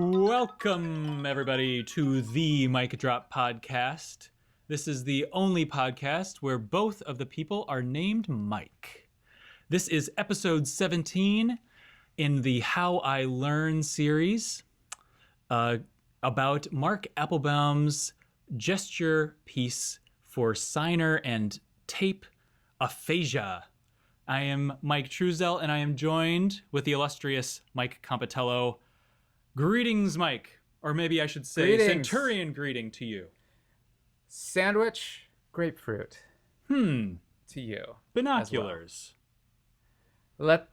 Welcome, everybody, to the MikeDrop podcast. This is the only podcast where both of the people are named Mike. This is episode 17 in the How I Learn series about Mark Applebaum's gesture piece for signer and tape, Aphasia. I am Mike Truesdell, and I am joined with the illustrious Mike Compitello. Greetings, Mike. Or maybe I should say centurion greeting to you. Sandwich, grapefruit. To you. Binoculars. Well.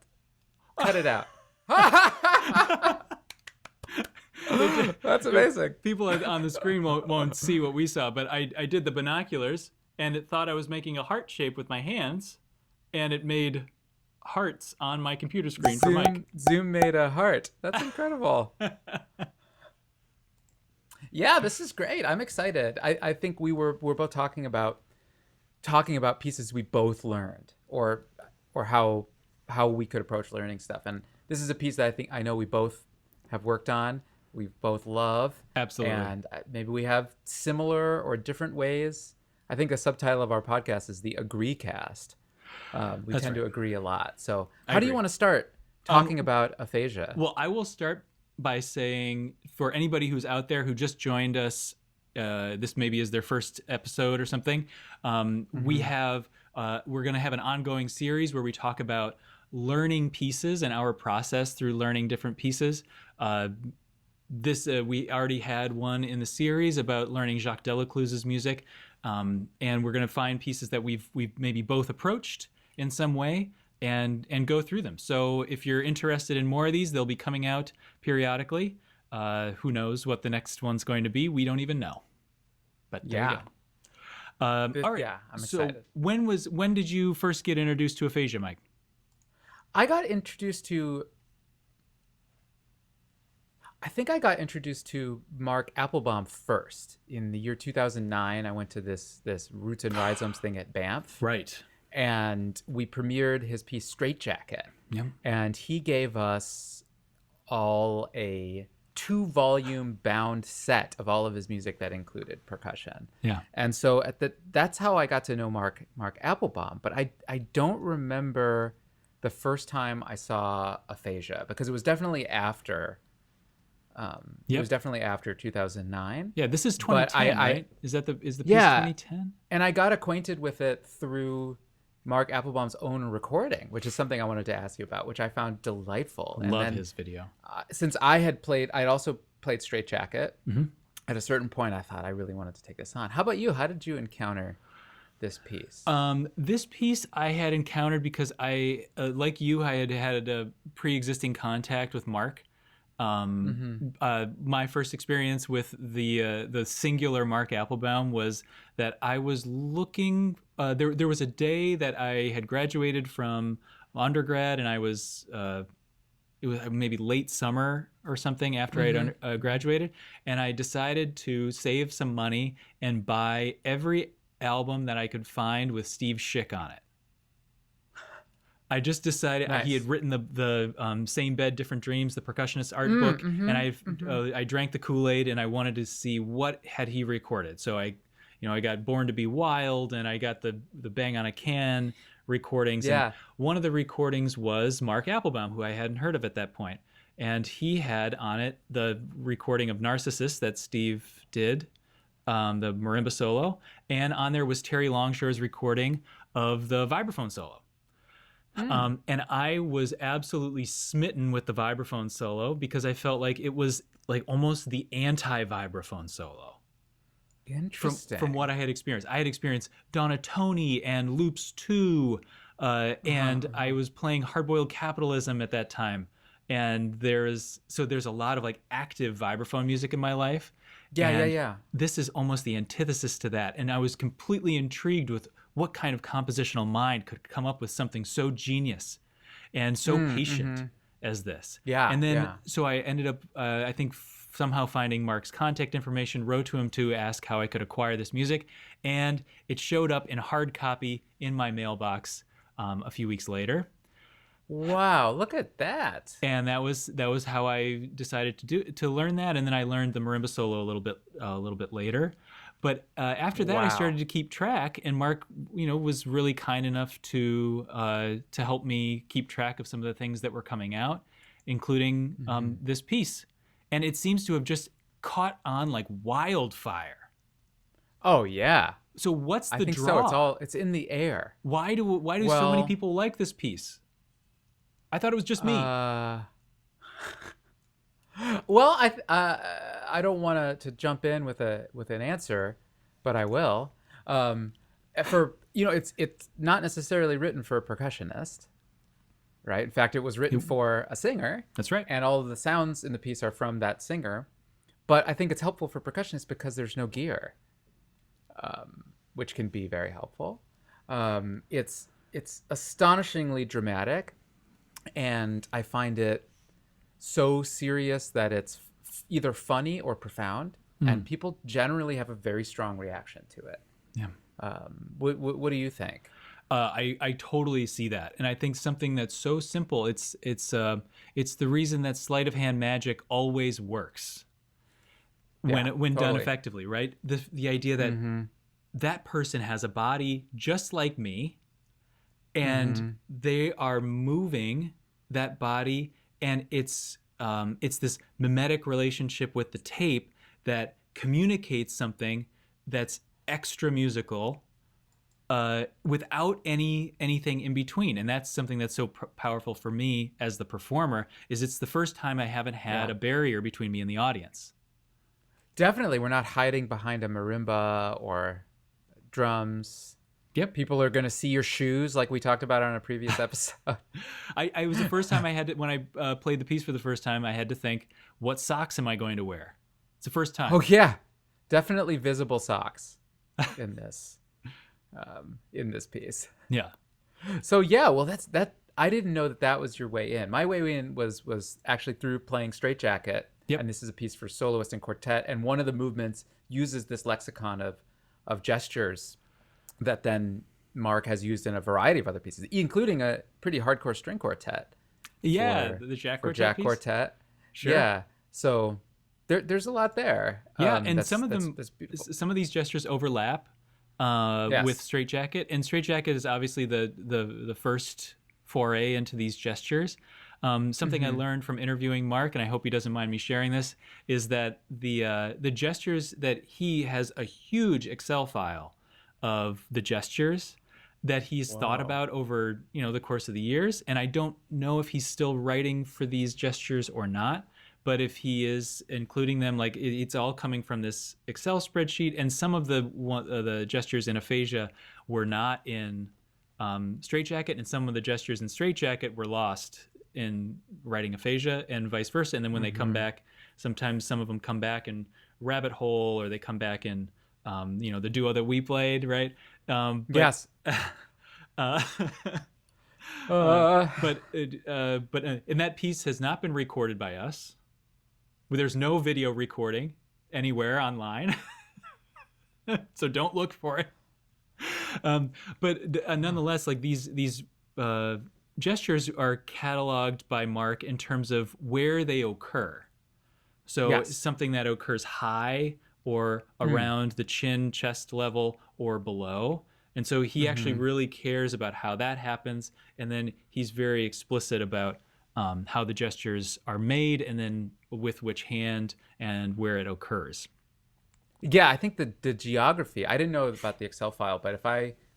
Cut it out. That's amazing. People on the screen won't see what we saw, but I did the binoculars, and it thought I was making a heart shape with my hands, and it made hearts on my computer screen for Mike. Zoom made a heart. That's incredible. Yeah, this is great. I'm excited. I think we're both talking about pieces we both learned, or how we could approach learning stuff. And this is a piece that I know we both have worked on. We both love. Absolutely. And maybe we have similar or different ways. I think the subtitle of our podcast is the Agree Cast. We tend to agree a lot. So how do you want to start talking about aphasia? Well, I will start by saying, for anybody who's out there who just joined us, this maybe is their first episode or something, we're going to have an ongoing series where we talk about learning pieces and our process through learning different pieces. We already had one in the series about learning Jacques Delacluse's music, and we're going to find pieces that we've maybe both approached in some way and go through them. So if you're interested in more of these, they'll be coming out periodically. Who knows what the next one's going to be? We don't even know. But there you go. All right. Yeah, I'm excited. So when did you first get introduced to aphasia, Mike? I think I got introduced to Mark Applebaum first. In the year 2009, I went to this Roots and Rhizomes thing at Banff. Right. And we premiered his piece Straitjacket. Yep. And he gave us all a 2-volume bound set of all of his music that included percussion. Yeah. And so that's how I got to know Mark Applebaum. But I don't remember the first time I saw Aphasia, because it was definitely after. It was definitely after 2009. Yeah, this is 2010, right? Is the piece 2010? And I got acquainted with it through Mark Applebaum's own recording, which is something I wanted to ask you about, which I found delightful. Love his video. Since I'd also played Straitjacket. At a certain point, I thought I really wanted to take this on. How about you? How did you encounter this piece? This piece I had encountered because I, like you, I had a pre-existing contact with Mark. My first experience with the singular Mark Applebaum was that I was looking. There was a day that I had graduated from undergrad, and I was it was maybe late summer or something after I had graduated, and I decided to save some money and buy every album that I could find with Steve Schick on it. I just decided. Nice. He had written the Same Bed, Different Dreams, the percussionist art book, and I drank the Kool-Aid, and I wanted to see what had he recorded. So I got Born to Be Wild, and I got the Bang on a Can recordings. Yeah. And one of the recordings was Mark Applebaum, who I hadn't heard of at that point, and he had on it the recording of Narcissus that Steve did, the marimba solo, and on there was Terry Longshore's recording of the vibraphone solo. And I was absolutely smitten with the vibraphone solo because I felt like it was like almost the anti-vibraphone solo. Interesting. From what I had experienced. I had experienced Donatoni and Loops 2, and I was playing Hard-Boiled Capitalism at that time. And there's a lot of like active vibraphone music in my life. Yeah. This is almost the antithesis to that. And I was completely intrigued with what kind of compositional mind could come up with something so genius and so patient as this. Yeah. And then, so I ended up, I think, somehow finding Mark's contact information, wrote to him to ask how I could acquire this music. And it showed up in hard copy in my mailbox a few weeks later. Wow, look at that. And that was how I decided to learn that. And then I learned the marimba solo a little bit later. But after that, I Wow. started to keep track, and Mark, was really kind enough to help me keep track of some of the things that were coming out, including Hmm. this piece. And it seems to have just caught on like wildfire. Oh yeah, So what's I the think so. draw? It's in the air. Why do so many Well, people like this piece? I thought it was just me. uh, well, I don't want to jump in with an answer, but I will. Um, for it's not necessarily written for a percussionist, right? In fact, it was written for a singer, That's right. and all of the sounds in the piece are from that singer. But I think it's helpful for percussionists because there's no gear, which can be very helpful. It's astonishingly dramatic, and I find it so serious that it's either funny or profound, and people generally have a very strong reaction to it. Yeah. What do you think? I totally see that, and I think something that's so simple. It's the reason that sleight of hand magic always works Yeah, when done totally. effectively, right? The idea that Mm-hmm. that person has a body just like me, and Mm-hmm. they are moving that body, and it's this mimetic relationship with the tape that communicates something that's extra musical without anything in between. And that's something that's so powerful for me as the performer. Is it's the first time I haven't had Yeah, a barrier between me and the audience. definitely. We're not hiding behind a marimba or drums. Yep. People are going to see your shoes, like we talked about on a previous episode. I was the first time I had to, when I played the piece for the first time, I had to think, what socks am I going to wear? It's the first time. Oh yeah, definitely visible socks in this piece. Yeah. So yeah, well that. I didn't know that was your way in. My way in was actually through playing Straitjacket, Yep. and this is a piece for soloist and quartet. And one of the movements uses this lexicon of gestures that then Mark has used in a variety of other pieces, including a pretty hardcore string quartet Yeah. for The Jack for Quartet Jack piece. Quartet. Sure. Yeah, so there's a lot there. Yeah, and some of them, That's beautiful. some of these gestures overlap with Yes. Straitjacket, and Straitjacket is obviously the first foray into these gestures. Something I Hmm. learned from interviewing Mark, and I hope he doesn't mind me sharing this, is that the gestures that he has a huge Excel file of the gestures that he's thought Whoa. about over the course of the years, and I don't know if he's still writing for these gestures or not. But if he is including them, like it's all coming from this Excel spreadsheet, and some of the gestures in Aphasia were not in Straitjacket, and some of the gestures in Straitjacket were lost in writing Aphasia, and vice versa. And then when they come Hmm. back, sometimes some of them come back in Rabbit Hole, or they come back in the duo that we played, right? But Yes. uh, Uh, and that piece has not been recorded by us. There's no video recording anywhere online, so don't look for it. But nonetheless, like these uh, gestures are cataloged by Mark in terms of where they occur. So yes. something that occurs high or Hmm. around the chin, chest level, or below. And so he actually Hmm. really cares about how that happens. And then he's very explicit about how the gestures are made, and then with which hand and where it occurs. Yeah, I think the geography. I didn't know about the Excel file, but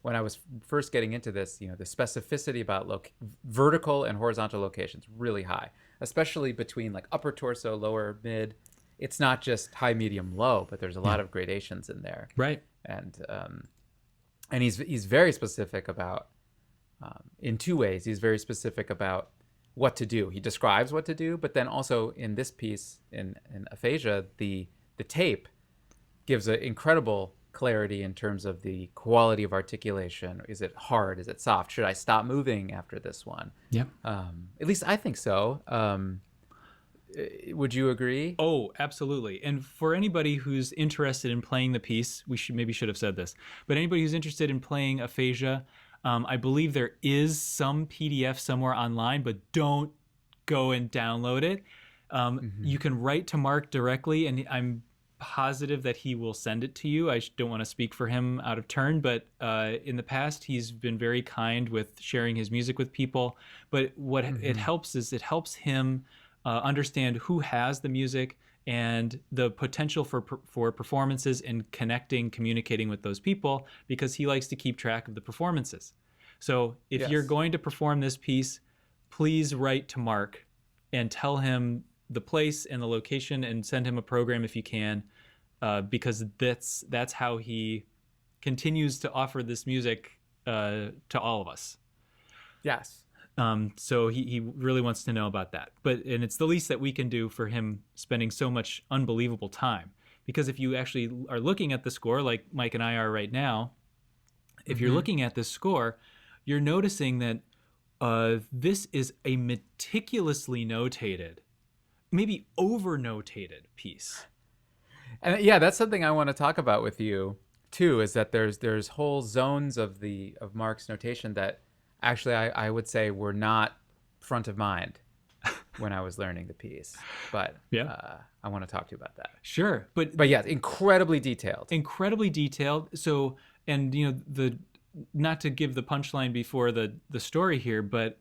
when I was first getting into this, the specificity about vertical and horizontal locations really high, especially between like upper torso, lower mid. It's not just high, medium, low, but there's a Yeah. lot of gradations in there, Right. and he's very specific about in two ways. He's very specific about what to do. He describes what to do, but then also in this piece in Aphasia, the tape gives an incredible clarity in terms of the quality of articulation. Is it hard? Is it soft? Should I stop moving after this one? Yeah. At least I think so. Would you agree? Oh, absolutely. And for anybody who's interested in playing the piece, we should have said this. But anybody who's interested in playing Aphasia, I believe there is some PDF somewhere online, but don't go and download it. You can write to Mark directly, and I'm positive that he will send it to you. I don't want to speak for him out of turn, but in the past, he's been very kind with sharing his music with people. But what it helps is it helps him understand who has the music and the potential for performances and connecting, communicating with those people, because he likes to keep track of the performances. So if you're going to perform this piece, please write to Mark and tell him the place and the location, and send him a program if you can, because that's how he continues to offer this music to all of us. Yes. So he really wants to know about that. And it's the least that we can do for him spending so much unbelievable time. Because if you actually are looking at the score, like Mike and I are right now, if you're looking at this score, you're noticing that this is a meticulously notated, maybe over-notated piece. And yeah, that's something I want to talk about with you too, is that there's whole zones of Mark's notation that actually I would say were not front of mind when I was learning the piece. But I want to talk to you about that. Sure. But yeah, incredibly detailed. Incredibly detailed. So, and not to give the punchline before the story here, but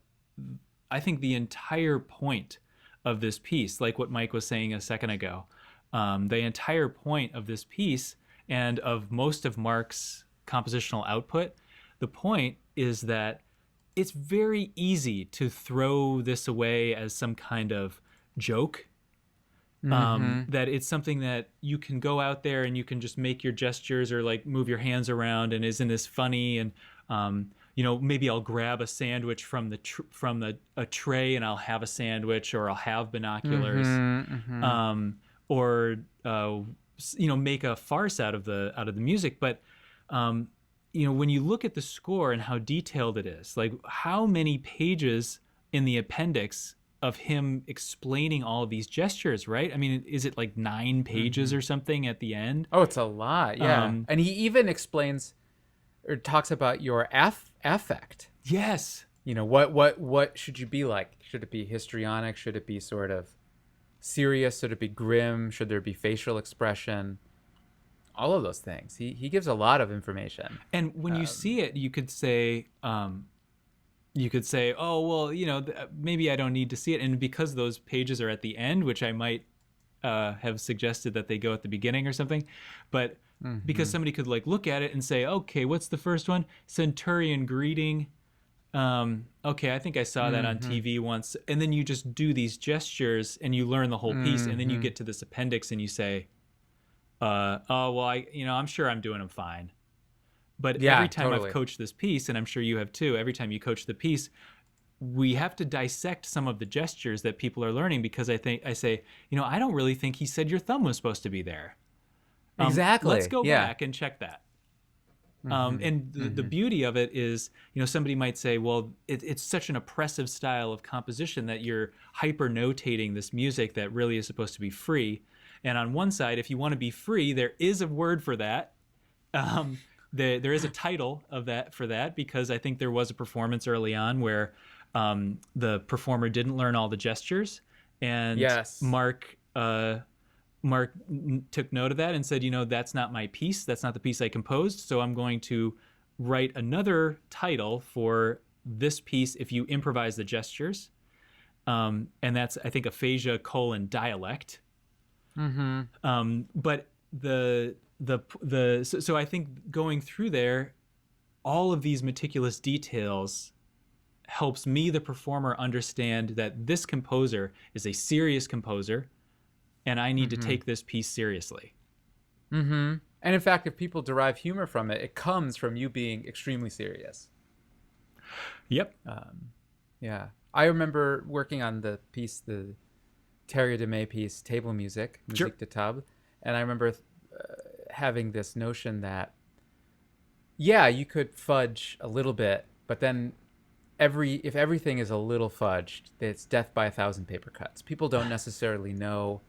I think the entire point of this piece, like what Mike was saying a second ago, the entire point of this piece and of most of Mark's compositional output, the point is that it's very easy to throw this away as some kind of joke. That it's something that you can go out there and you can just make your gestures or like move your hands around, and isn't this funny? And maybe I'll grab a sandwich from a tray and I'll have a sandwich, or I'll have binoculars, or make a farce out of the music. But when you look at the score and how detailed it is, like how many pages in the appendix of him explaining all of these gestures, right? I mean, is it like 9 pages or something at the end? Oh, it's a lot, yeah. And he even explains or talks about your affect. Yes. What should you be like? Should it be histrionic? Should it be sort of serious? Should it be grim? Should there be facial expression? All of those things. He gives a lot of information. And when you see it, you could say, oh, well, maybe I don't need to see it. And because those pages are at the end, which I might have suggested that they go at the beginning or something, but because somebody could like look at it and say, okay, what's the first one? Centurion greeting. Okay, I think I saw that on TV once. And then you just do these gestures and you learn the whole piece. And then you get to this appendix and you say, oh, well, I'm sure I'm doing them fine. But every time I've coached this piece, and I'm sure you have too, every time you coach the piece, we have to dissect some of the gestures that people are learning, because I say, I don't really think he said your thumb was supposed to be there. Exactly. Let's go back and check that. And the beauty of it is, somebody might say, well, it's such an oppressive style of composition that you're hyper notating this music that really is supposed to be free. And on one side, if you want to be free, there is a word for that. There is a title of that for that, because I think there was a performance early on where the performer didn't learn all the gestures, and Mark took note of that and said, that's not my piece. That's not the piece I composed. So I'm going to write another title for this piece if you improvise the gestures. And that's, I think, aphasia : dialect. But so I think going through there, all of these meticulous details helps me, the performer, understand that this composer is a serious composer, and I need to take this piece seriously. And in fact, if people derive humor from it, it comes from you being extremely serious. Yep. Yeah. I remember working on the piece, the Terry de May piece, Table Music, Musique de Table, and I remember having this notion that, you could fudge a little bit, but then if everything is a little fudged, it's death by 1,000 paper cuts. People don't necessarily know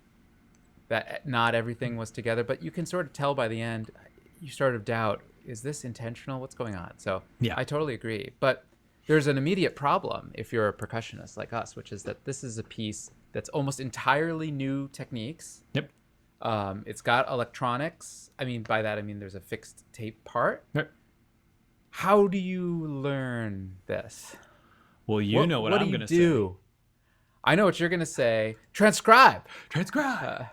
that not everything was together, but you can sort of tell by the end. You sort of doubt, is this intentional? What's going on? So Yeah. I totally agree. But there's an immediate problem if you're a percussionist like us, which is that this is a piece that's almost entirely new techniques. Yep. It's got electronics. I mean, by that I mean there's a fixed tape part. Yep. How do you learn this? Well, you know what do I'm you going to do? I know what you're gonna say. Transcribe. say. Transcribe.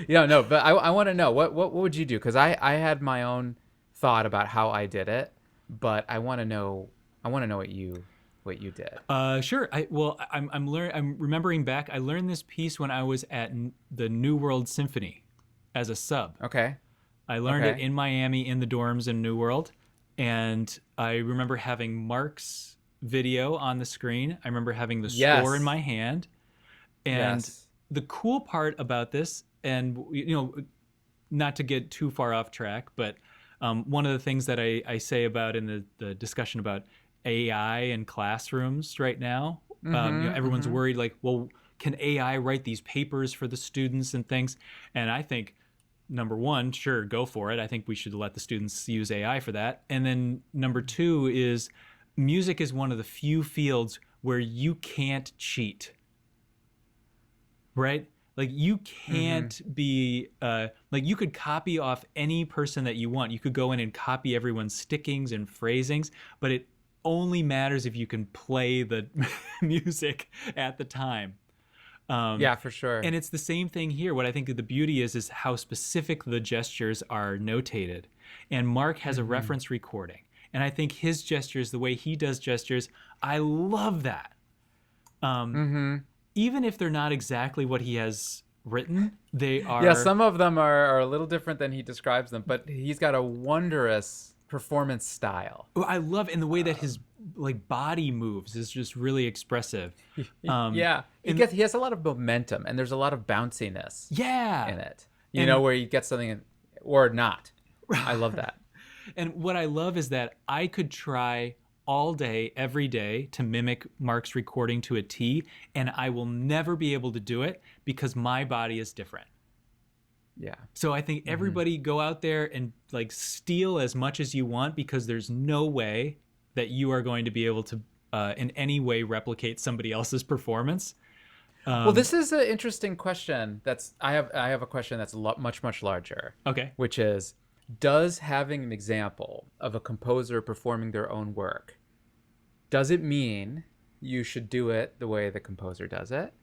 No, but I want to know what would you do? Because I had my own thought about how I did it, but I want to know what you did. Sure. I'm remembering back. I learned this piece when I was at the New World Symphony as a sub. Okay. I learned it Okay. in Miami in the dorms in New World, and I remember having Mark's video on the screen. I remember having the Yes. score in my hand, and Yes. the cool part about this, and not to get too far off track, but one of the things that I say about in the discussion about AI in classrooms right now, everyone's worried like, well, can AI write these papers for the students and things? And I think, number one, sure, go for it. I think we should let the students use AI for that. And then number two is music is one of the few fields where you can't cheat, right? Like you can't be like you could copy off any person that you want. You could go in and copy everyone's stickings and phrasings, but it only matters if you can play the music at the time. Yeah, for sure. And it's the same thing here. What I think the beauty is how specific the gestures are notated. And Mark has a reference recording. And I think his gestures, the way he does gestures, I love that. Even if they're not exactly what he has written, they are. Yeah, some of them are a little different than he describes them, but he's got a wondrous performance style. I love, and the way that his like body moves is just really expressive. Yeah, he has a lot of momentum, and there's a lot of bounciness Yeah. in it. And- Where you get something or not. I love that. And what I love is that I could try all day, every day to mimic Mark's recording to a T, and I will never be able to do it because my body is different. Yeah. So I think everybody go out there and like steal as much as you want because there's no way that you are going to be able to in any way replicate somebody else's performance. Well, this is an interesting question. I have a question that's much larger. Okay. Which is, does having an example of a composer performing their own work, does it mean you should do it the way the composer does it?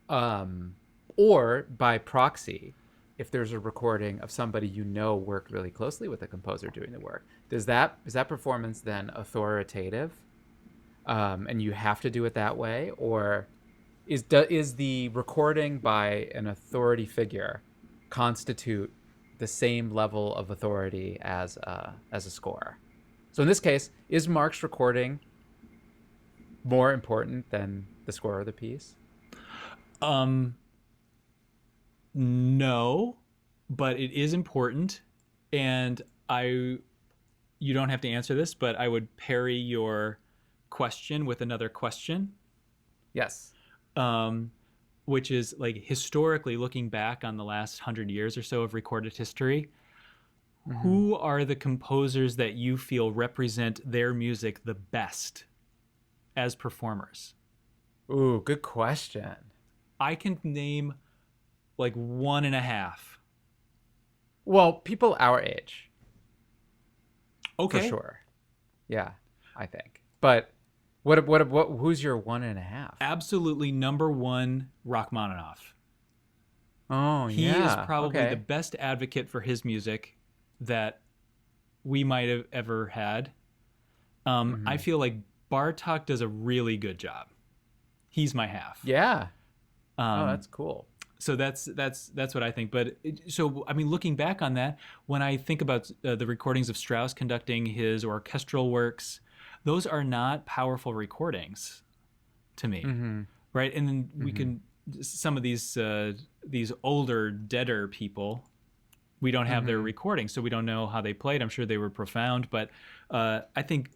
Or by proxy, if there's a recording of somebody worked really closely with the composer doing the work, is that performance then authoritative? And you have to do it that way? Or is the recording by an authority figure constitute the same level of authority as a score? So in this case, is Mark's recording more important than the score of the piece? No, but it is important, and you don't have to answer this, but I would parry your question with another question. Yes. Which is like historically looking back on the last 100 years or so of recorded history, who are the composers that you feel represent their music the best as performers? Ooh, good question. I can name like 1.5. Well, people our age. Okay. For sure. Yeah, I think. But who's your 1.5? Absolutely number one, Rachmaninoff. Oh, He yeah. is probably okay. the best advocate for his music that we might have ever had. I feel like Bartok does a really good job. He's my half. Yeah. Oh, that's cool. So that's what I think. But so I mean, looking back on that, when I think about the recordings of Strauss conducting his orchestral works, those are not powerful recordings to me, right? And then we can some of these older, deader people, we don't have their recordings, so we don't know how they played. I'm sure they were profound, but I think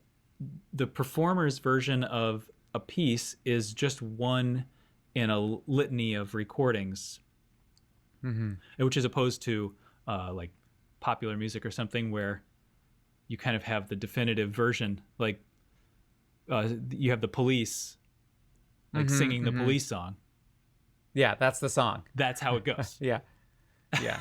the performer's version of a piece is just one in a litany of recordings, which is opposed to like popular music or something where you kind of have the definitive version. Like you have the Police like singing the Police song. Yeah, that's the song. That's how it goes. Yeah. Yeah.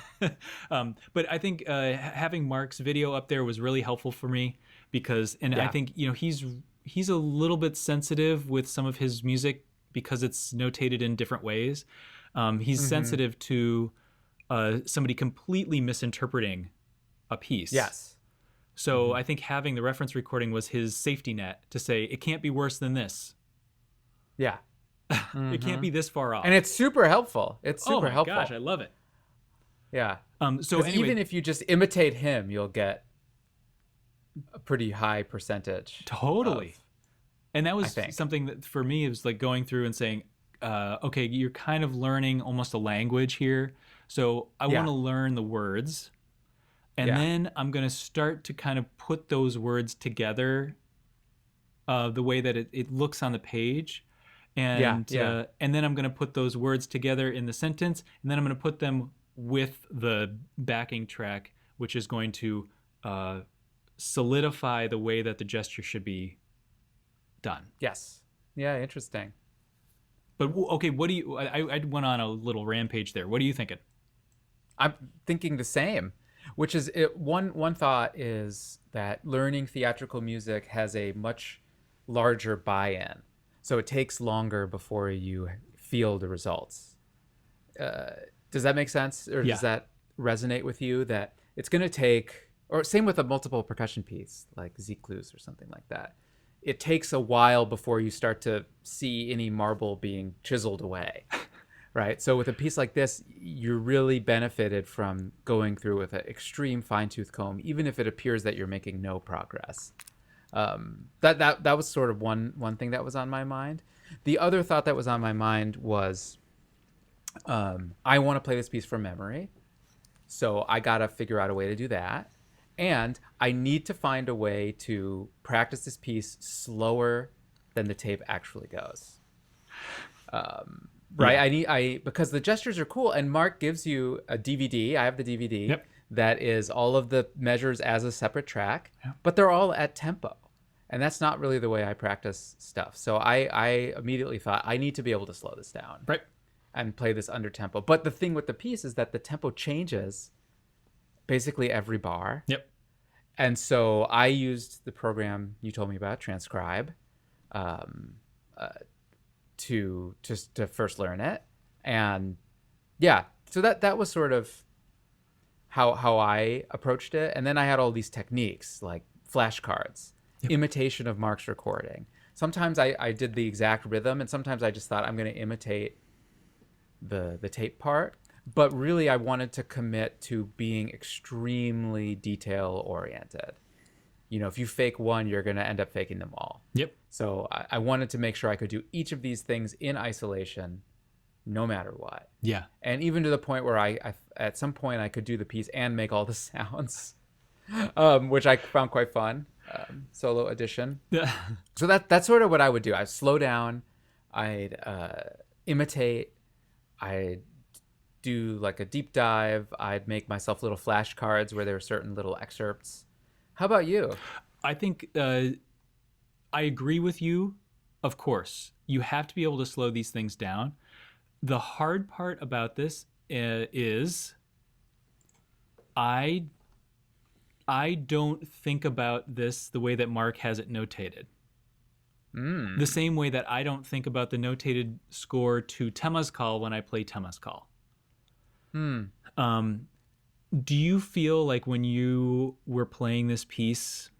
But I think having Mark's video up there was really helpful for me because, and I Yeah. think, you know, he's a little bit sensitive with some of his music because it's notated in different ways. He's sensitive to somebody completely misinterpreting a piece. Yes. So I think having the reference recording was his safety net to say, it can't be worse than this. Yeah. It can't be this far off. And it's super helpful. It's oh super my helpful. gosh, I love it. Yeah. So 'Cause anyway, even if you just imitate him, you'll get a pretty high percentage. totally. And that I was think. something that for me, it was like going through and saying, okay, you're kind of learning almost a language here. So I Yeah. want to learn the words. And Yeah. then I'm going to start to kind of put those words together the way that it looks on the page. And Yeah. and then I'm going to put those words together in the sentence. And then I'm going to put them with the backing track, which is going to solidify the way that the gesture should be done. Yes. Yeah, interesting. But okay, what do you? I went on a little rampage there. What are you thinking? I'm thinking the same, which is one thought is that learning theatrical music has a much larger buy-in. So it takes longer before you feel the results. Does that make sense? Or Yeah. does that resonate with you that it's going to take, or same with a multiple percussion piece like Ziklus or something like that. It takes a while before you start to see any marble being chiseled away. Right. So with a piece like this, you're really benefited from going through with an extreme fine-tooth comb, even if it appears that you're making no progress. That was sort of one thing that was on my mind. The other thought that was on my mind was, I want to play this piece from memory, so I gotta figure out a way to do that, and I need to find a way to practice this piece slower than the tape actually goes. Right. Yeah. Because the gestures are cool, and Mark gives you a DVD. I have the DVD. Yep. That is all of the measures as a separate track, Yep. but they're all at tempo. And that's not really the way I practice stuff. So I immediately thought I need to be able to slow this down Right. and play this under tempo. But the thing with the piece is that the tempo changes basically every bar. Yep. And so I used the program you told me about, Transcribe, to first learn it. And yeah, so that was sort of how I approached it. And then I had all these techniques like flashcards, imitation of Mark's recording. Sometimes I did the exact rhythm, and sometimes I just thought I'm going to imitate the tape part. But really, I wanted to commit to being extremely detail oriented. You know, if you fake one, you're going to end up faking them all. Yep. So I wanted to make sure I could do each of these things in isolation, no matter what. Yeah. And even to the point where I at some point I could do the piece and make all the sounds, which I found quite fun. Solo edition. Yeah. So that's sort of what I would do. I'd slow down, I'd imitate, I'd do like a deep dive, I'd make myself little flashcards where there were certain little excerpts. How about you? I think I agree with you. Of course, you have to be able to slow these things down. The hard part about this is I don't think about this the way that Mark has it notated. The same way that I don't think about the notated score to Temazcal when I play Temazcal. Do you feel like when you were playing this piece,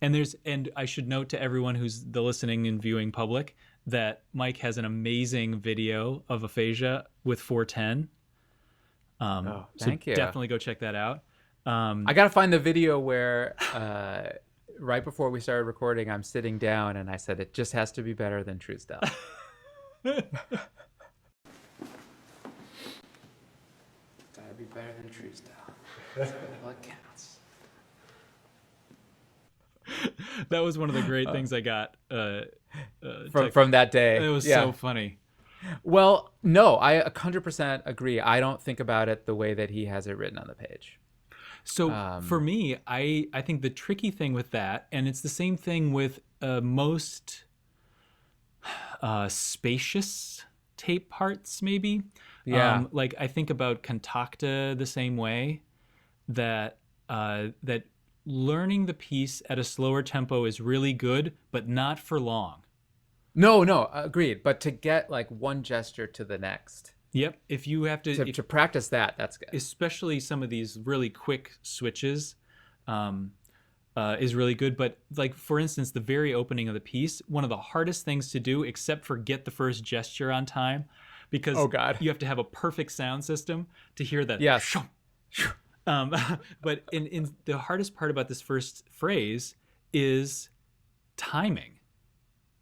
and I should note to everyone who's the listening and viewing public that Mike has an amazing video of Aphasia with 410. Thank you. Definitely go check that out. I gotta find the video where right before we started recording, I'm sitting down and I said it just has to be better than Truesdell. Gotta be better than Truesdell. That's what counts. That was one of the great things I got From that day. It was so funny. Well, no, I 100% agree. I don't think about it the way that he has it written on the page. So for me, I think the tricky thing with that, and it's the same thing with most spacious tape parts, maybe. Yeah. Like I think about contacta the same way, that that learning the piece at a slower tempo is really good, but not for long. No, no, agreed. But to get like one gesture to the next, Yep. If you have to, to practice that, that's good. especially some of these really quick switches, um, is really good. But like for instance, the very opening of the piece, one of the hardest things to do, except for get the first gesture on time, because Oh God. you have to have a perfect sound system to hear that. Yes. Um, but in the hardest part about this first phrase is timing.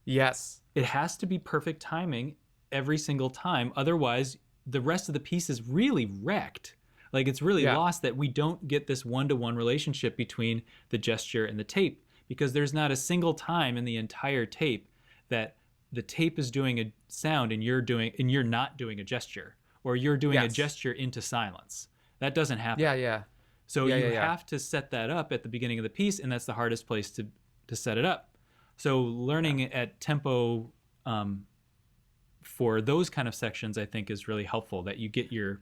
Yes. It has to be perfect timing every single time. Otherwise, the rest of the piece is really wrecked. Like it's really Yeah. lost that we don't get this one-to-one relationship between the gesture and the tape, because there's not a single time in the entire tape that the tape is doing a sound and you're not doing a gesture, or you're doing a Yes. gesture into silence. That doesn't happen. Yeah, yeah. So Yeah, you yeah, yeah. have to set that up at the beginning of the piece, and that's the hardest place to set it up. So learning at tempo for those kind of sections, I think, is really helpful, that you get your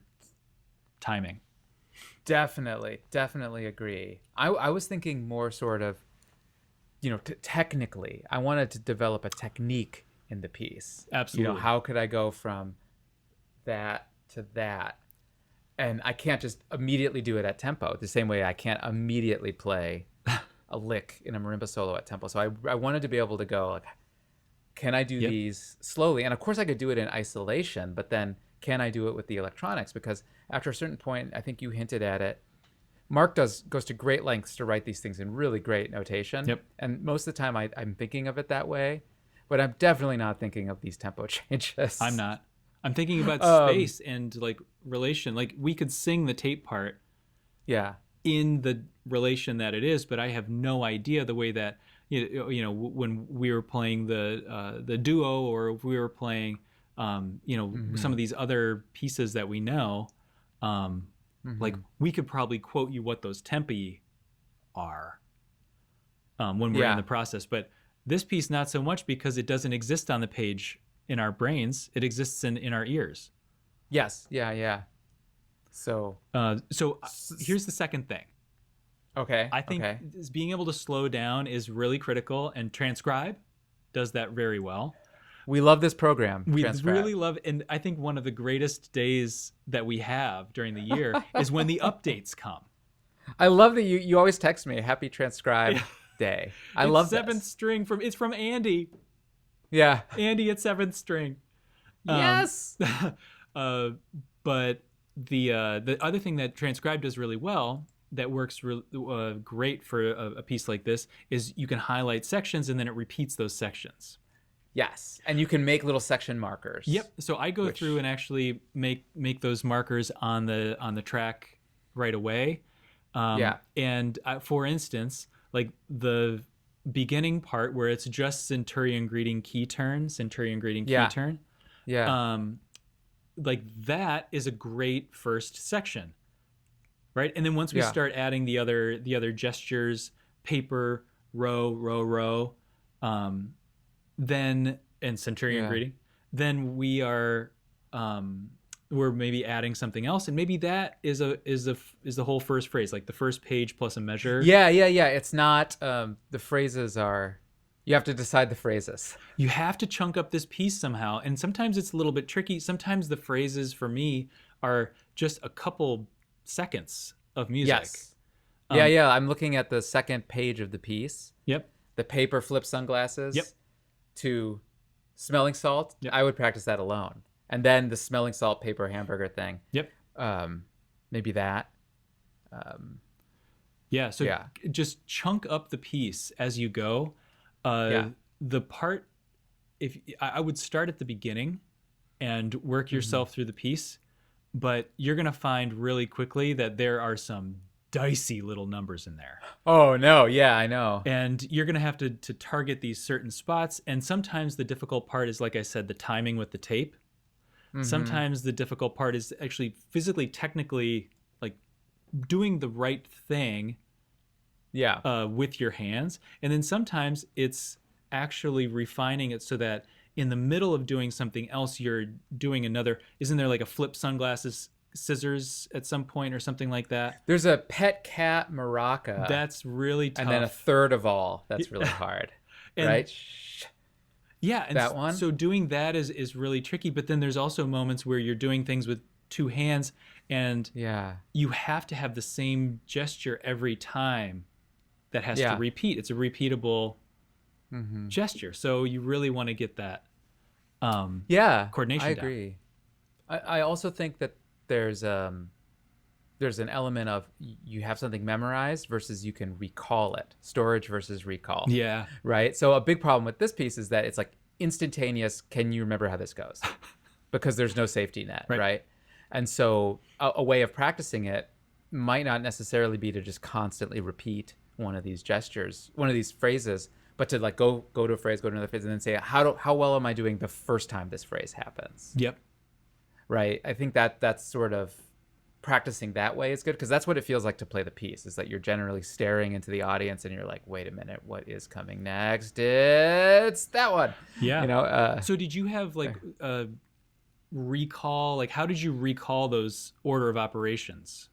timing. Definitely agree. I was thinking more sort of, technically. I wanted to develop a technique in the piece. Absolutely. How could I go from that to that? And I can't just immediately do it at tempo, the same way I can't immediately play a lick in a marimba solo at tempo. So I wanted to be able to go like, can I do Yep. these slowly? And of course I could do it in isolation, but then can I do it with the electronics? Because after a certain point, I think you hinted at it, Mark goes to great lengths to write these things in really great notation. Yep. And most of the time I'm thinking of it that way, but I'm definitely not thinking of these tempo changes. I'm not. I'm thinking about space and like relation. Like we could sing the tape part Yeah. in the relation that it is, but I have no idea the way that when we were playing the duo, or if we were playing some of these other pieces that we know, like we could probably quote you what those tempi are when we're in the process, but this piece not so much, because it doesn't exist on the page in our brains. It exists in our ears. Yes. Yeah. Yeah. So Here's the second thing. okay. I think being able to slow down is really critical, and Transcribe does that very well. We love this program. We Transcribe. really love, and I think one of the greatest days that we have during the year is when the updates come. I love that you always text me happy Transcribe day. I love seventh this. string it's from Andy. Yeah. Andy at seventh string. Yes. But the other thing that Transcribe does really well, that works great for a piece like this, is you can highlight sections and then it repeats those sections. Yes, and you can make little section markers. Yep. So I go through and actually make those markers on the track right away. And for instance, like the beginning part where it's just centurion greeting key turn, key turn. Yeah. Like that is a great first section, right? And then once we start adding the other gestures, paper, row, then and centurion greeting, then we're maybe adding something else, and maybe that is the whole first phrase, like the first page plus a measure. Yeah. It's not the phrases are. You have to decide the phrases. You have to chunk up this piece somehow, and sometimes it's a little bit tricky. Sometimes the phrases for me are just a couple seconds of music. Yes. Yeah. I'm looking at the second page of the piece. Yep. The paper flip sunglasses. Yep. To smelling salt. Yep. I would practice that alone, and then the smelling salt paper hamburger thing. Yep. Maybe that. Just chunk up the piece as you go. The part, if I would start at the beginning and work yourself through the piece, but you're gonna find really quickly that there are some dicey little numbers in there. Oh no, yeah, I know. And you're gonna have to target these certain spots, and sometimes the difficult part is, like I said, the timing with the tape. Sometimes the difficult part is actually physically, technically, like doing the right thing Yeah. with your hands. And then sometimes it's actually refining it so that in the middle of doing something else, you're doing another. Isn't there like a flip sunglasses scissors at some point or something like that? There's a pet cat maraca, That's really tough. and then a third of all. That's really hard, and right? yeah, and That one. so doing that is really tricky. But then there's also moments where you're doing things with two hands, and Yeah. you have to have the same gesture every time. That has to Yeah. repeat. It's a repeatable gesture. So you really want to get that Yeah. coordination I down. agree. I also think that there's an element of you have something memorized versus you can recall it. Storage versus recall. Yeah. Right. So a big problem with this piece is that it's like instantaneous. Can you remember how this goes? Because there's no safety net. Right. And so a way of practicing it might not necessarily be to just constantly repeat one of these gestures, one of these phrases, but to like go to a phrase, go to another phrase, and then say how well am I doing the first time this phrase happens? Yep. Right. I think that's sort of practicing that way is good, because that's what it feels like to play the piece, is that you're generally staring into the audience and you're like, wait a minute, what is coming next? It's that one. Yeah. You know. So did you have like recall? Like, how did you recall those order of operations?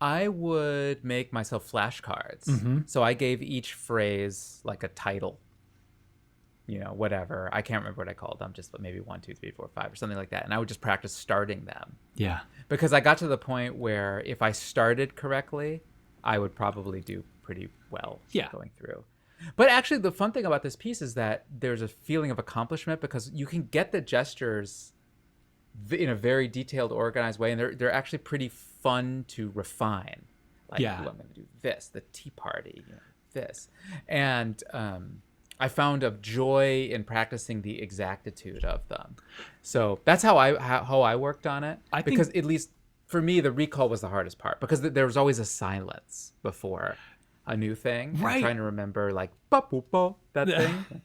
I would make myself flashcards. So I gave each phrase like a title, you know, whatever. I can't remember what I called them, just maybe 1, 2, 3, 4, 5 or something like that. And I would just practice starting them. Yeah. Because I got to the point where if I started correctly, I would probably do pretty well going through. But actually, the fun thing about this piece is that there's a feeling of accomplishment, because you can get the gestures in a very detailed, organized way, and they're actually pretty fun to refine. Like, ooh, I'm going to do this, the tea party, you know, this, and I found a joy in practicing the exactitude of them. So that's how I worked on it. Because at least for me, the recall was the hardest part, because there was always a silence before a new thing. Right. I'm trying to remember like that thing.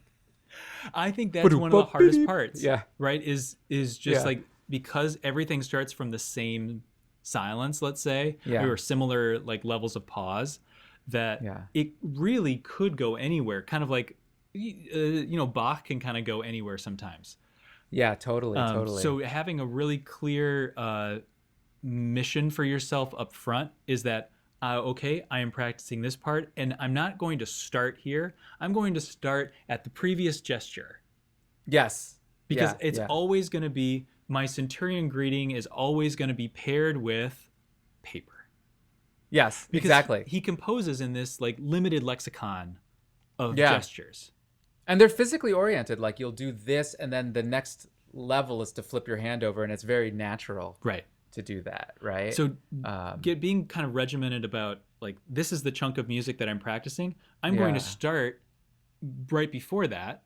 I think that's one of the hardest parts. Yeah. Right. Is just like, because everything starts from the same silence, let's say, or similar like levels of pause, that it really could go anywhere. Kind of like, you know, Bach can kind of go anywhere sometimes. Yeah, totally. So having a really clear mission for yourself up front is that, okay, I am practicing this part, and I'm not going to start here. I'm going to start at the previous gesture. Yes. Because it's always going to be, my centurion greeting is always going to be paired with paper. Yes, because exactly. He composes in this like limited lexicon of gestures. And they're physically oriented. Like, you'll do this, and then the next level is to flip your hand over, and it's very natural to do that, right? So being kind of regimented about, like, this is the chunk of music that I'm practicing. I'm going to start right before that,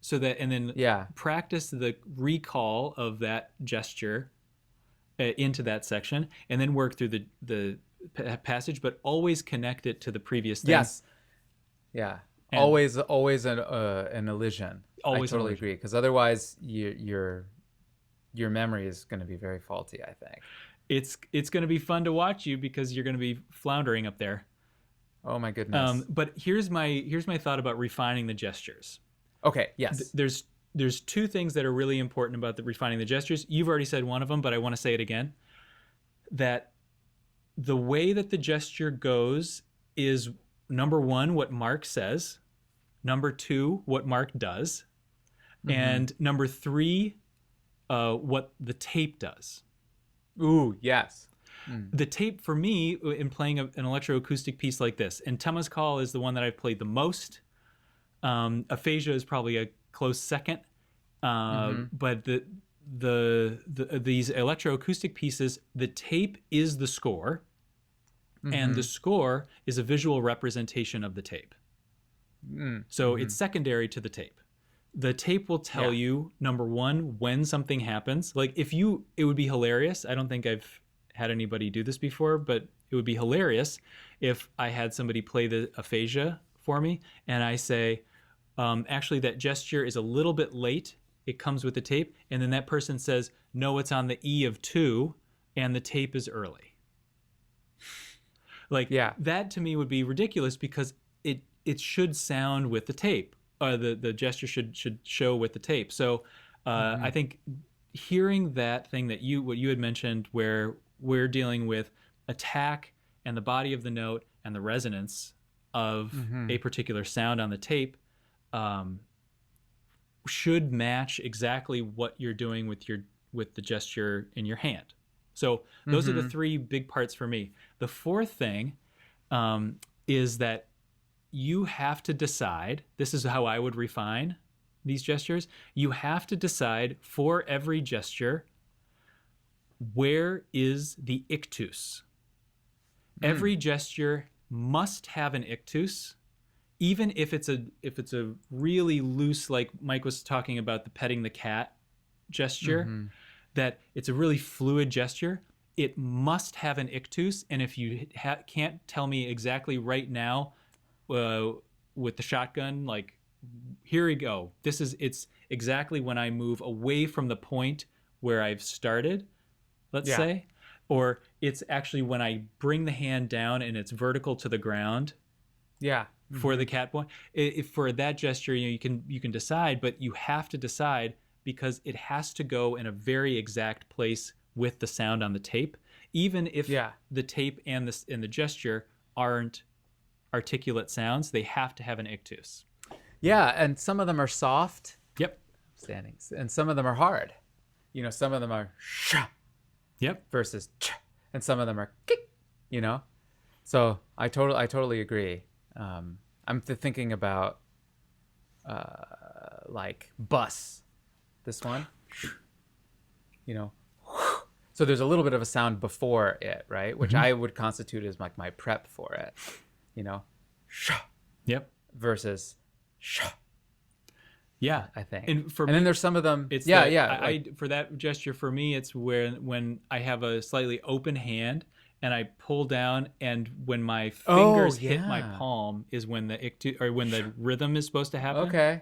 so that, and then practice the recall of that gesture into that section, and then work through the passage, but always connect it to the previous thing. Yes. Yeah. And always an elision. Always I totally agree, because otherwise your memory is going to be very faulty, I think. It's going to be fun to watch you, because you're going to be floundering up there. Oh my goodness. But here's my thought about refining the gestures. Okay. Yes. There's two things that are really important about refining the gestures. You've already said one of them, but I want to say it again. That the way that the gesture goes is, number one, what Mark says. Number two, what Mark does. And number three, what the tape does. Ooh, yes. The tape, for me, in playing an electroacoustic piece like this, and Tema's Call is the one that I've played the most. Aphasia is probably a close second. But these electroacoustic pieces, the tape is the score, and the score is a visual representation of the tape. So it's secondary to the tape. The tape will tell you, number one, when something happens. Like, it would be hilarious. I don't think I've had anybody do this before, but it would be hilarious if I had somebody play the aphasia for me, and I say, actually, that gesture is a little bit late. It comes with the tape. And then that person says, no, it's on the E of 2, and the tape is early. Like Yeah. that to me would be ridiculous because it should sound with the tape. The gesture should show with the tape. So I think hearing that thing that what you had mentioned, where we're dealing with attack and the body of the note and the resonance of a particular sound on the tape, should match exactly what you're doing with the gesture in your hand. So those are the three big parts for me. The fourth thing is that you have to decide. This is how I would refine these gestures. You have to decide for every gesture, where is the ictus? Every gesture must have an ictus, even if it's a really loose, like Mike was talking about the petting the cat gesture, that it's a really fluid gesture. It must have an ictus, and if you can't tell me exactly right now with the shotgun, like, here we go. It's exactly when I move away from the point where I've started, let's say, or it's actually when I bring the hand down and it's vertical to the ground. Yeah. For the cat boy, if for that gesture, you can decide, but you have to decide because it has to go in a very exact place with the sound on the tape, even if the tape and the gesture aren't articulate sounds. They have to have an ictus. Yeah, and some of them are soft. Yep. Standings, and some of them are hard. Some of them are sh. Yep. Versus ch, and some of them are kick. So I totally agree. I'm thinking about like bus. This one. So there's a little bit of a sound before it, right? Which I would constitute as like my prep for it. Sh. Yep. Versus sh. Yeah, I think. And then there's some of them. It's like, for that gesture, for me, it's when I have a slightly open hand and I pull down, and when my fingers hit my palm is when the rhythm is supposed to happen. Okay.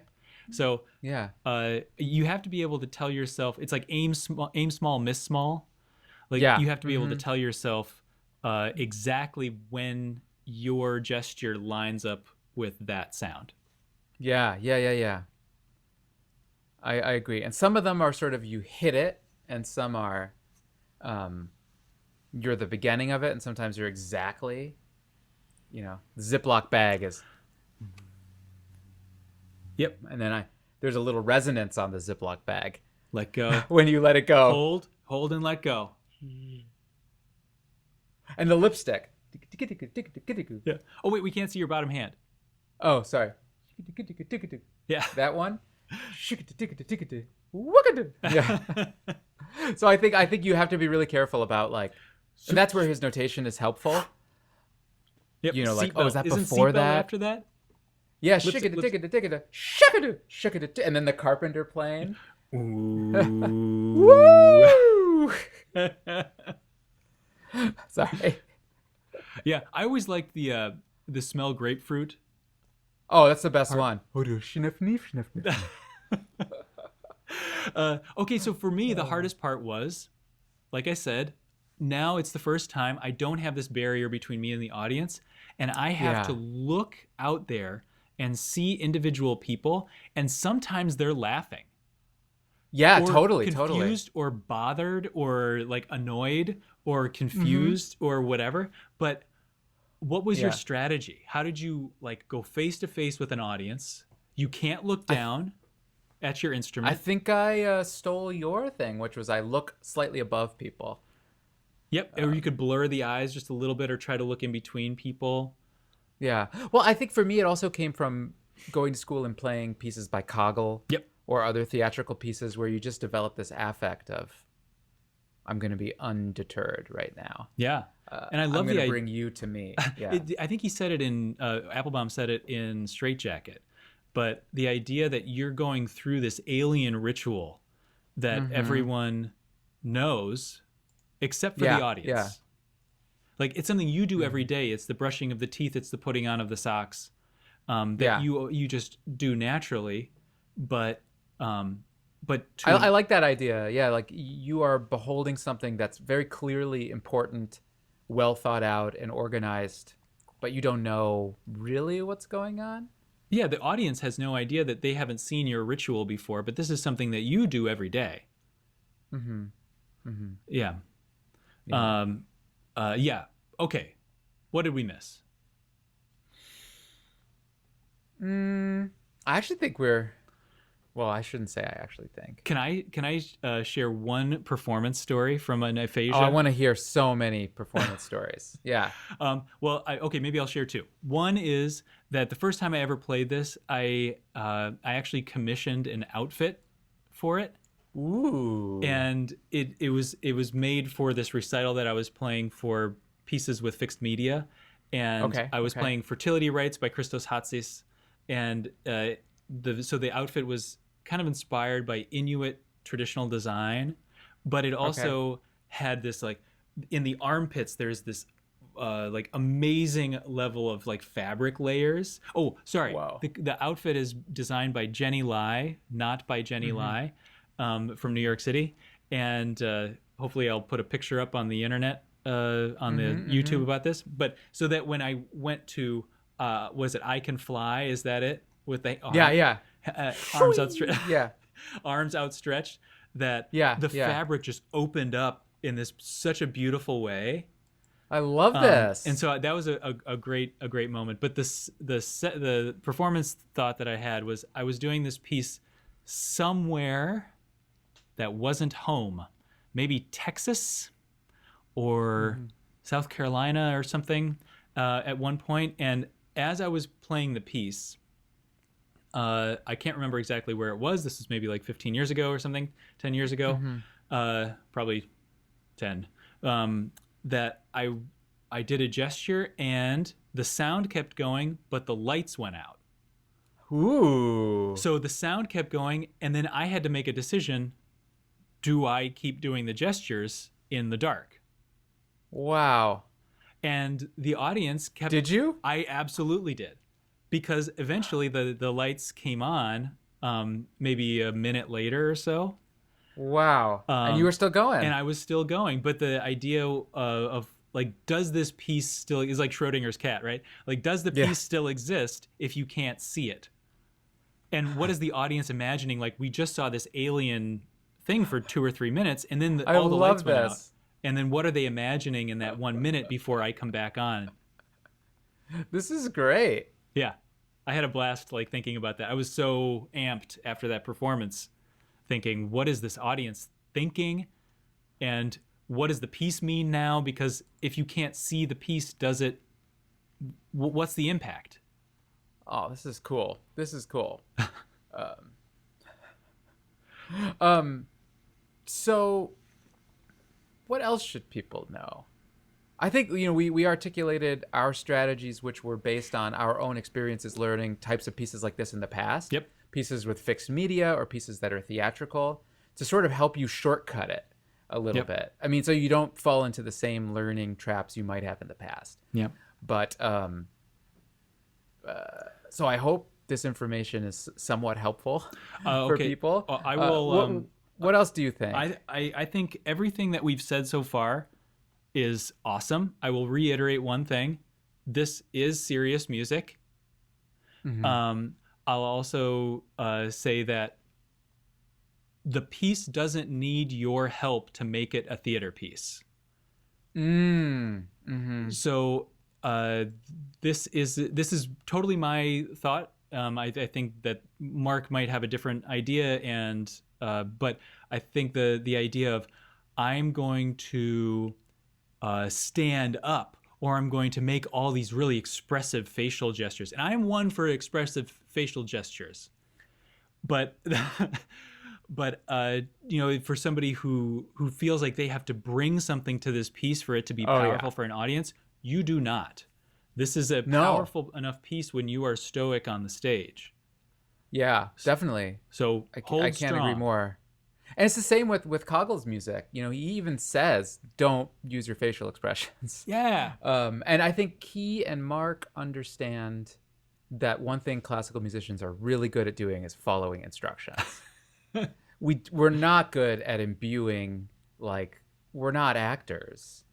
So you have to be able to tell yourself. It's like aim small, miss small. Like you have to be able to tell yourself exactly when your gesture lines up with that sound. Yeah. I agree. And some of them are sort of you hit it, and some are you're the beginning of it, and sometimes you're exactly, the Ziploc bag is. Yep. And then there's a little resonance on the Ziploc bag. Let go. When you let it go. Hold and let go. And the lipstick. Yeah. Oh, wait, we can't see your bottom hand. Oh, sorry. Yeah. That one. Yeah. So I think you have to be really careful about and that's where his notation is helpful. Yep. Like, is that Isn't before seatbelt that? After that? Yeah, shikada, shikada, and then the carpenter playing. Woo! Sorry. Yeah, I always like the smell grapefruit. Oh, that's the best one. Okay, so for me, the hardest part was, like I said, now it's the first time I don't have this barrier between me and the audience, and I have to look out there and see individual people, and sometimes they're laughing. Yeah, or totally. confused or bothered or like annoyed or confused or whatever. But what was your strategy? How did you go face to face with an audience? You can't look down at your instrument. I think I stole your thing, which was I look slightly above people. Yep. Or you could blur the eyes just a little bit or try to look in between people. Yeah. Well, I think for me, it also came from going to school and playing pieces by Coggle. Yep. Or other theatrical pieces where you just develop this affect of, I'm going to be undeterred right now. Yeah. And I love I'm going to bring you to me. Yeah. I think he said it in, Applebaum said it in Straight Jacket. But the idea that you're going through this alien ritual that everyone knows except for the audience. Yeah. Like it's something you do every day. It's the brushing of the teeth. It's the putting on of the socks that you just do naturally. But I like that idea. Yeah, like you are beholding something that's very clearly important well thought out and organized, but you don't know really what's going on. Yeah, the audience has no idea that they haven't seen your ritual before, but this is something that you do every day. Mm-hmm. Mm-hmm. Yeah. Yeah. Yeah. Okay. What did we miss? I actually think we're. Well, I shouldn't say I actually think. Can I share one performance story from an Oh, I aphasia? want to hear so many performance stories. Yeah. Well, okay, maybe I'll share two. One is that the first time I ever played this, I actually commissioned an outfit for it, Ooh. and it was made for this recital that I was playing for Pieces with Fixed Media, and Okay. I was Okay. playing Fertility Rites by Christos Hatsis, and the outfit was kind of inspired by Inuit traditional design, but it Okay. also had this like in the armpits there's this like amazing level of like fabric layers. Oh, sorry. Whoa. The outfit is designed by Jenny Lai, not by Jenny Mm-hmm. Lai, from New York City. And hopefully I'll put a picture up on the internet, on the Mm-hmm. Mm-hmm. YouTube about this. But so that when I went to, was it I Can Fly? Is that it? With the Yeah. Yeah. arms outstretched, Yeah. arms outstretched, that Yeah. the Yeah. fabric just opened up in this such a beautiful way. I love And this. so that was a great moment. But the performance thought that I had was I was doing this piece somewhere that wasn't home, maybe Texas or Mm-hmm. South Carolina or something, at one point. And as I was playing the piece, I can't remember exactly where it was. This was maybe like 15 years ago or something, 10 years ago, Mm-hmm. probably 10. That I did a gesture and the sound kept going, but the lights went out. Ooh. So the sound kept going, and then I had to make a decision: do I keep doing the gestures in the dark? Wow. And the audience kept. Did you? I absolutely did, because eventually the lights came on, maybe a minute later or so, Wow. And you were still going. and I was still going. But the idea of like, does this piece still is like Schrodinger's cat, right? Like, does the Yeah. piece still exist if you can't see it? And what is the audience imagining? Like, we just saw this alien thing for 2 or 3 minutes, and then I all the lights love went out. this. And then what are they imagining in that 1 minute before I come back on? This is great. Yeah, I had a blast like thinking about that. I was so amped after that performance, thinking, what is this audience thinking, and what does the piece mean now? Because if you can't see the piece, does it? What's the impact? Oh, this is cool. This is cool. um, so what else should people know? I think we articulated our strategies, which were based on our own experiences learning types of pieces like this in the past. Yep. Pieces with fixed media or pieces that are theatrical, to sort of help you shortcut it a little Yep. bit. I mean, so you don't fall into the same learning traps you might have in the past. Yeah. But so I hope this information is somewhat helpful for Okay. people. I will. What else do you think? I think everything that we've said so far is awesome. I will reiterate one thing: this is serious music. Mhm. I'll also say that the piece doesn't need your help to make it a theater piece. Mm-hmm. So this is totally my thought. I think that Mark might have a different idea, and but I think the idea of I'm going to stand up, or I'm going to make all these really expressive facial gestures, and I'm one for expressive facial gestures, but but for somebody who feels like they have to bring something to this piece for it to be Oh powerful yeah. for an audience, you do not. This is a No. powerful enough piece when you are stoic on the stage. Yeah, definitely. So hold I can't strong. agree more. And it's the same with Coggle's music. He even says, "Don't use your facial expressions." Yeah. And I think he and Mark understand that one thing classical musicians are really good at doing is following instructions. We're not good at imbuing, like, we're not actors.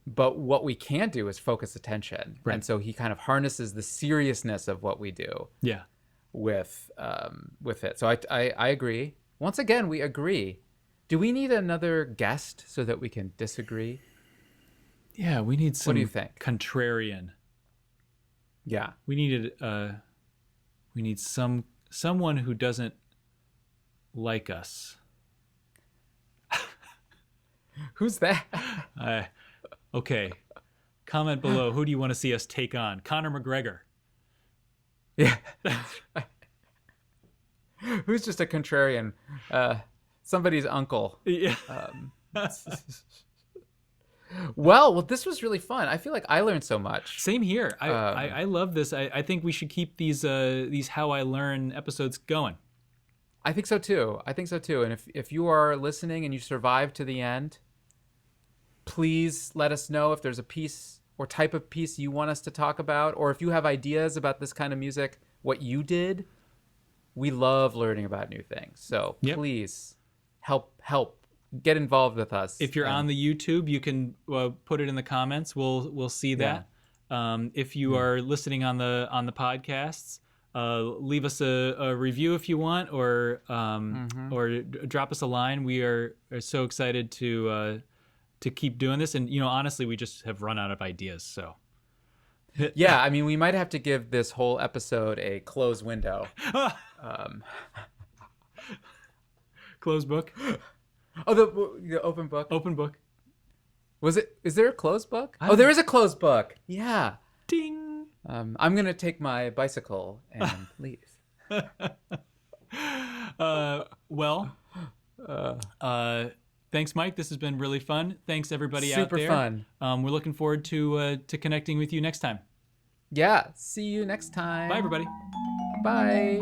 But what we can't do is focus attention. Right. And so he kind of harnesses the seriousness of what we do Yeah. with it. So I agree. Once again, we agree. Do we need another guest so that we can disagree? Yeah, we need some What do you think? contrarian. Yeah. We need someone who doesn't like us. Who's that? Okay. Comment below. Who do you want to see us take on? Conor McGregor. Yeah. Who's just a contrarian? Somebody's uncle. Yeah. Well, this was really fun. I feel like I learned so much. Same here. I love this. I think we should keep these How I Learn episodes going. I think so too. And if you are listening and you survived to the end, please let us know if there's a piece or type of piece you want us to talk about, or if you have ideas about this kind of music, what you did. We love learning about new things. So please help get involved with us. If you're on the YouTube, you can put it in the comments. We'll see that. If you are listening on the podcasts, leave us a review if you want, or drop us a line. We are so excited to keep doing this, and honestly, we just have run out of ideas. So yeah, I mean, we might have to give this whole episode a closed window. Closed book. Oh, the open book. Open book. Is there a closed book? Oh, there is a closed book. Yeah. Ding. I'm gonna take my bicycle and leave. Thanks, Mike. This has been really fun. Thanks, everybody out there. Super fun. We're looking forward to connecting with you next time. Yeah. See you next time. Bye, everybody. Bye.